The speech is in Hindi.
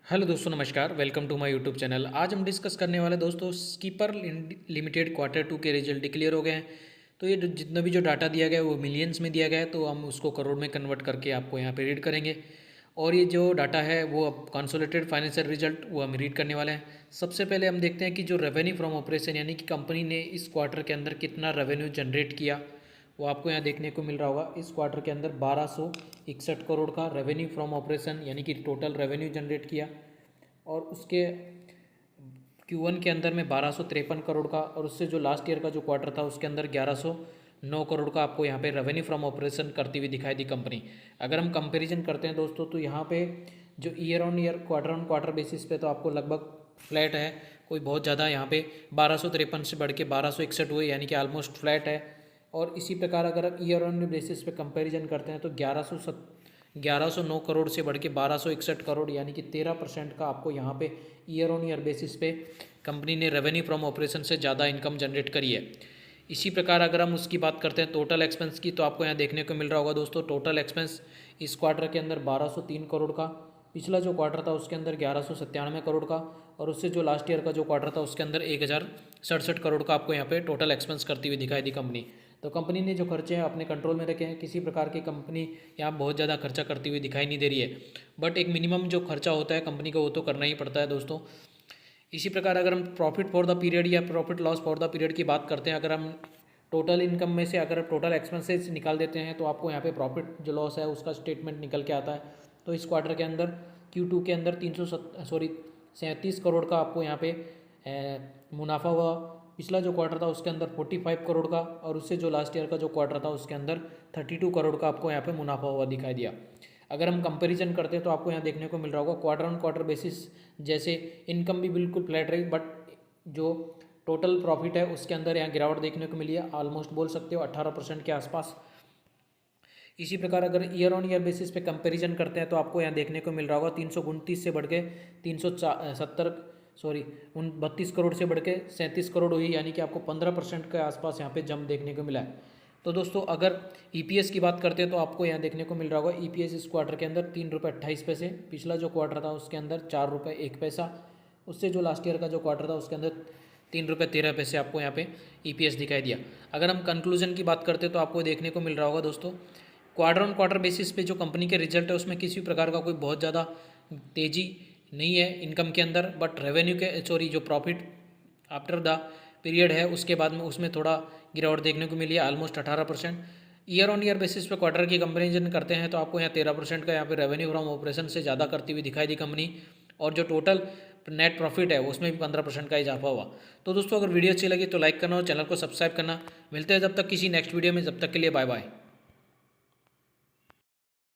हेलो दोस्तों, नमस्कार। Welcome to my YouTube channel. आज हम डिस्कस करने वाले दोस्तों स्कीपर लिमिटेड Q2 के रिजल्ट डिक्लेयर हो गए हैं। तो ये जितना भी जो डाटा दिया गया है वो मिलियंस में दिया गया है, तो हम उसको करोड़ में कन्वर्ट करके आपको यहाँ पे रीड करेंगे। और ये जो डाटा है वो अब कंसोलिडेटेड फाइनेंशियल रिजल्ट वो हम रीड करने वाले हैं। सबसे पहले हम देखते हैं कि जो रेवेन्यू फ्रॉम ऑपरेशन यानी कि कंपनी ने इस क्वार्टर के अंदर कितना रेवेन्यू जनरेट किया, वो आपको यहाँ देखने को मिल रहा होगा। इस क्वार्टर के अंदर 1261 करोड़ का रेवेन्यू फ्रॉम ऑपरेशन यानी कि टोटल रेवेन्यू जनरेट किया। और उसके Q1 के अंदर में 1253 करोड़ का, और उससे जो लास्ट ईयर का जो क्वार्टर था उसके अंदर 1109 करोड़ का आपको यहाँ पे रेवेन्यू फ्रॉम ऑपरेशन करती हुई दिखाई दी कंपनी। अगर हम कंपैरिजन करते हैं दोस्तों, तो यहाँ पे जो ईयर ऑन क्वार्टर बेसिस पे तो आपको लगभग फ्लैट है, कोई बहुत ज़्यादा यहाँ पे 1253 से बढ़ के 1261 हुए, यानी कि ऑलमोस्ट फ्लैट है। और इसी प्रकार अगर ईयर ऑन बेसिस पे कंपैरिजन करते हैं तो 1109 करोड़ से बढ़ के 1261 करोड़, यानी कि 13% का आपको यहाँ पे ईयर ऑन ईयर बेसिस पे कंपनी ने रेवेन्यू फ्रॉम ऑपरेशन से ज़्यादा इनकम जनरेट करी है। इसी प्रकार अगर हम उसकी बात करते हैं टोटल एक्सपेंस की, तो आपको यहाँ देखने को मिल रहा होगा दोस्तों, टोटल एक्सपेंस इस क्वार्टर के अंदर 1203 करोड़ का, पिछला जो क्वार्टर था उसके अंदर 1197 करोड़ का, और उससे जो लास्ट ईयर का जो क्वार्टर था उसके अंदर 1067 करोड़ का आपको यहाँ पे टोटल एक्सपेंस करती हुई दिखाई दी कंपनी। तो कंपनी ने जो खर्चे हैं अपने कंट्रोल में रखे हैं, किसी प्रकार की कंपनी यहाँ बहुत ज़्यादा खर्चा करती हुई दिखाई नहीं दे रही है। बट एक मिनिमम जो खर्चा होता है कंपनी का वो तो करना ही पड़ता है दोस्तों। इसी प्रकार अगर हम प्रॉफिट फॉर द पीरियड या profit loss for the period की बात करते हैं, अगर हम टोटल इनकम में से अगर टोटल एक्सपेंसेस निकाल देते हैं तो आपको यहाँ पे प्रॉफिट जो लॉस है उसका स्टेटमेंट निकल के आता है। तो इस क्वार्टर के अंदर Q2 के अंदर 37 करोड़ का आपको यहाँ पे मुनाफा हुआ। पिछला जो क्वार्टर था उसके अंदर 45 करोड़ का, और उससे जो लास्ट ईयर का जो क्वार्टर था उसके अंदर 32 करोड़ का आपको यहाँ पे मुनाफा हुआ दिखाई दिया। अगर हम कंपैरिजन करते हैं तो आपको यहाँ देखने को मिल रहा होगा क्वार्टर ऑन क्वार्टर बेसिस जैसे इनकम भी बिल्कुल फ्लैट रही, बट जो टोटल प्रॉफिट है उसके अंदर यहाँ गिरावट देखने को मिली है, ऑलमोस्ट बोल सकते हो 18% के आसपास। इसी प्रकार अगर ईयर ऑन ईयर बेसिस पे कंपैरिजन करते हैं तो आपको यहाँ देखने को मिल रहा होगा 329 से बढ़ के 32 करोड़ से बढ़ के 37 करोड़ हुई, यानी कि आपको 15% के आसपास यहाँ पे जंप देखने को मिला है। तो दोस्तों अगर EPS की बात करते हैं तो आपको यहाँ देखने को मिल रहा होगा EPS इस क्वार्टर के अंदर 3 रुपये 28 पैसे, पिछला जो क्वार्टर था उसके अंदर 4 रुपये 1 पैसा, उससे जो लास्ट ईयर का जो क्वार्टर था उसके अंदर 3 रुपये 13 पैसे आपको यहाँ पे EPS दिखाई दिया। अगर हम कंक्लूजन की बात करते हैं तो आपको देखने को मिल रहा होगा दोस्तों, क्वार्टर ऑन क्वार्टर बेसिस पे जो कंपनी के रिजल्ट है उसमें किसी प्रकार का कोई बहुत ज़्यादा तेज़ी नहीं है इनकम के अंदर, बट रेवेन्यू के जो प्रॉफिट आफ्टर द पीरियड है उसके बाद में उसमें थोड़ा गिरावट देखने को मिली है, almost 18%। Year on year basis पे क्वार्टर की कंपेरिजन करते हैं तो आपको यहाँ 13% का यहाँ पे रेवेन्यू फ्रॉम ऑपरेशन से ज़्यादा करती हुई दिखाई दी कंपनी, और जो टोटल नेट प्रॉफिट है उसमें भी 15% का इजाफा हुआ। तो दोस्तों अगर वीडियो अच्छी लगी तो लाइक करना और चैनल को सब्सक्राइब करना। मिलते हैं जब तक किसी नेक्स्ट वीडियो में, जब तक के लिए बाय बाय।